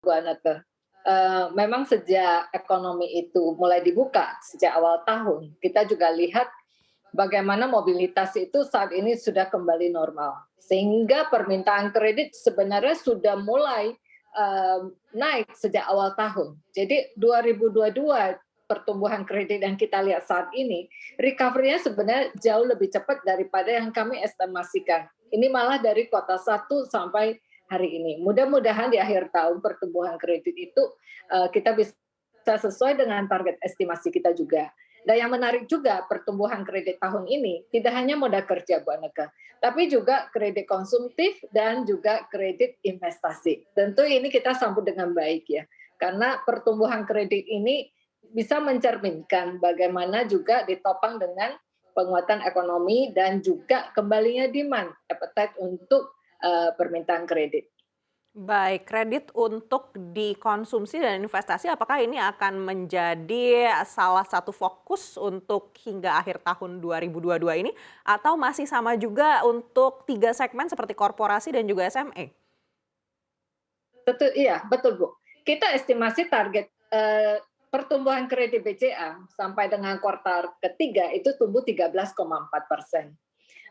Bu Anata. Memang sejak ekonomi itu mulai dibuka sejak awal tahun, kita juga lihat bagaimana mobilitas itu saat ini sudah kembali normal. Sehingga permintaan kredit sebenarnya sudah mulai naik sejak awal tahun. Jadi 2022 pertumbuhan kredit yang kita lihat saat ini, recovery-nya sebenarnya jauh lebih cepat daripada yang kami estimasikan. Ini malah dari kuartal 1 sampai hari ini. Mudah-mudahan di akhir tahun pertumbuhan kredit itu kita bisa sesuai dengan target estimasi kita juga. Dan yang menarik juga pertumbuhan kredit tahun ini tidak hanya modal kerja Bu Aneka, tapi juga kredit konsumtif dan juga kredit investasi. Tentu ini kita sambut dengan baik ya, karena pertumbuhan kredit ini bisa mencerminkan bagaimana juga ditopang dengan penguatan ekonomi dan juga kembalinya demand, appetite untuk permintaan kredit. Baik, kredit untuk dikonsumsi dan investasi apakah ini akan menjadi salah satu fokus untuk hingga akhir tahun 2022 ini atau masih sama juga untuk 3 segmen seperti korporasi dan juga SME? Betul, iya, betul Bu. Kita estimasi target pertumbuhan kredit BCA sampai dengan kuartal ketiga itu tumbuh 13,4%.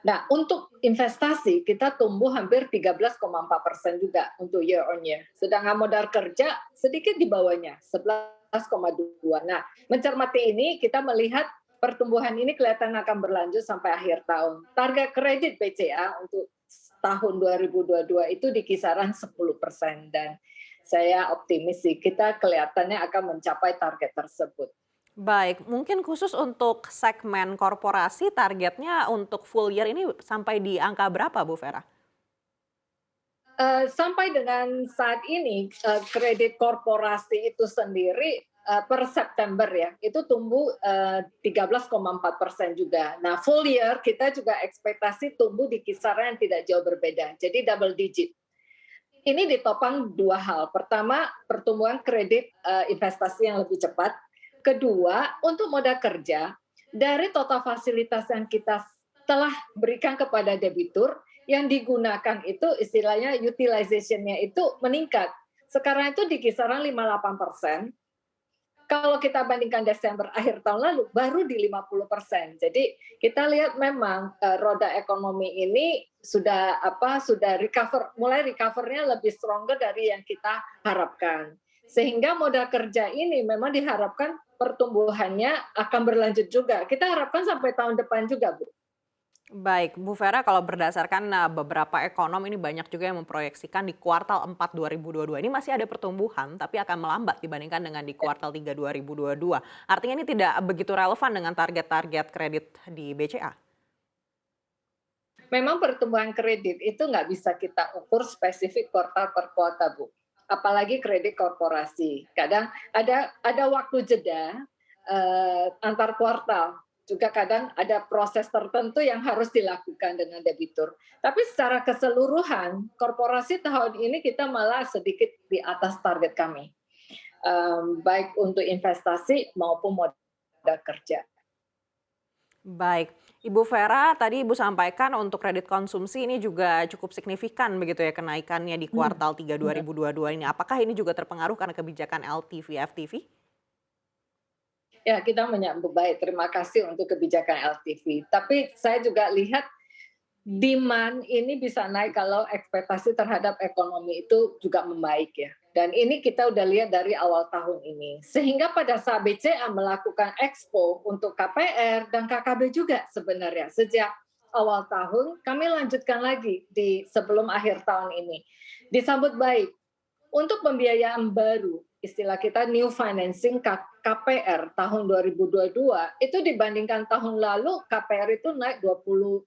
Nah, untuk investasi kita tumbuh hampir 13,4% juga untuk year on year. Sedangkan modal kerja sedikit di bawahnya, 11,2. Nah, mencermati ini kita melihat pertumbuhan ini kelihatan akan berlanjut sampai akhir tahun. Target kredit BCA untuk tahun 2022 itu di kisaran 10% dan saya optimis sih kita kelihatannya akan mencapai target tersebut. Baik, mungkin khusus untuk segmen korporasi targetnya untuk full year ini sampai di angka berapa Bu Vera? Sampai dengan saat ini kredit korporasi itu sendiri per September ya itu tumbuh 13,4% juga. Nah full year kita juga ekspektasi tumbuh di kisaran yang tidak jauh berbeda, jadi double digit. Ini ditopang dua hal. Pertama, pertumbuhan kredit investasi yang lebih cepat. Kedua, untuk modal kerja, dari total fasilitas yang kita telah berikan kepada debitur, yang digunakan itu istilahnya utilization-nya itu meningkat. Sekarang itu di kisaran 58%. Kalau kita bandingkan Desember akhir tahun lalu baru di 50%. Jadi kita lihat memang roda ekonomi ini sudah mulai recover-nya lebih stronger dari yang kita harapkan. Sehingga modal kerja ini memang diharapkan pertumbuhannya akan berlanjut juga. Kita harapkan sampai tahun depan juga, Bu. Baik, Bu Vera kalau berdasarkan beberapa ekonom ini banyak juga yang memproyeksikan di kuartal 4 2022 ini masih ada pertumbuhan tapi akan melambat dibandingkan dengan di kuartal 3 2022. Artinya ini tidak begitu relevan dengan target-target kredit di BCA. Memang pertumbuhan kredit itu nggak bisa kita ukur spesifik kuartal per kuartal, Bu. Apalagi kredit korporasi. Kadang ada waktu jeda antar kuartal. Juga kadang ada proses tertentu yang harus dilakukan dengan debitur. Tapi secara keseluruhan, korporasi tahun ini kita malah sedikit di atas target kami. Baik untuk investasi maupun modal kerja. Baik, Ibu Vera tadi Ibu sampaikan untuk kredit konsumsi ini juga cukup signifikan begitu ya kenaikannya di kuartal 3 Benar. 2022 ini. Apakah ini juga terpengaruh karena kebijakan LTV FTV? Ya, kita menyambut baik. Terima kasih untuk kebijakan LTV. Tapi saya juga lihat demand ini bisa naik kalau ekspektasi terhadap ekonomi itu juga membaik ya. Dan ini kita udah lihat dari awal tahun ini. Sehingga pada saat BCA melakukan expo untuk KPR dan KKB juga sebenarnya sejak awal tahun kami lanjutkan lagi di sebelum akhir tahun ini. Disambut baik untuk pembiayaan baru, istilah kita new financing KPR tahun 2022 itu dibandingkan tahun lalu KPR itu naik 21%,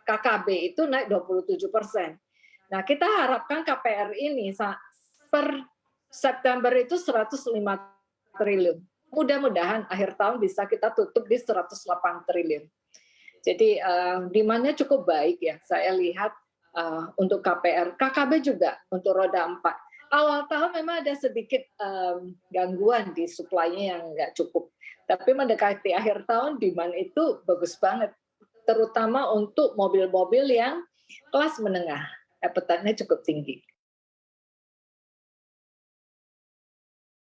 KKB itu naik 27%. Nah, kita harapkan KPR ini per September itu 105 triliun. Mudah-mudahan akhir tahun bisa kita tutup di 108 triliun. Jadi demand-nya cukup baik ya. Saya lihat untuk KPR, KKB juga untuk roda 4. Awal tahun memang ada sedikit gangguan di supply-nya yang nggak cukup. Tapi mendekati akhir tahun demand itu bagus banget. Terutama untuk mobil-mobil yang kelas menengah. Appetite-nya cukup tinggi.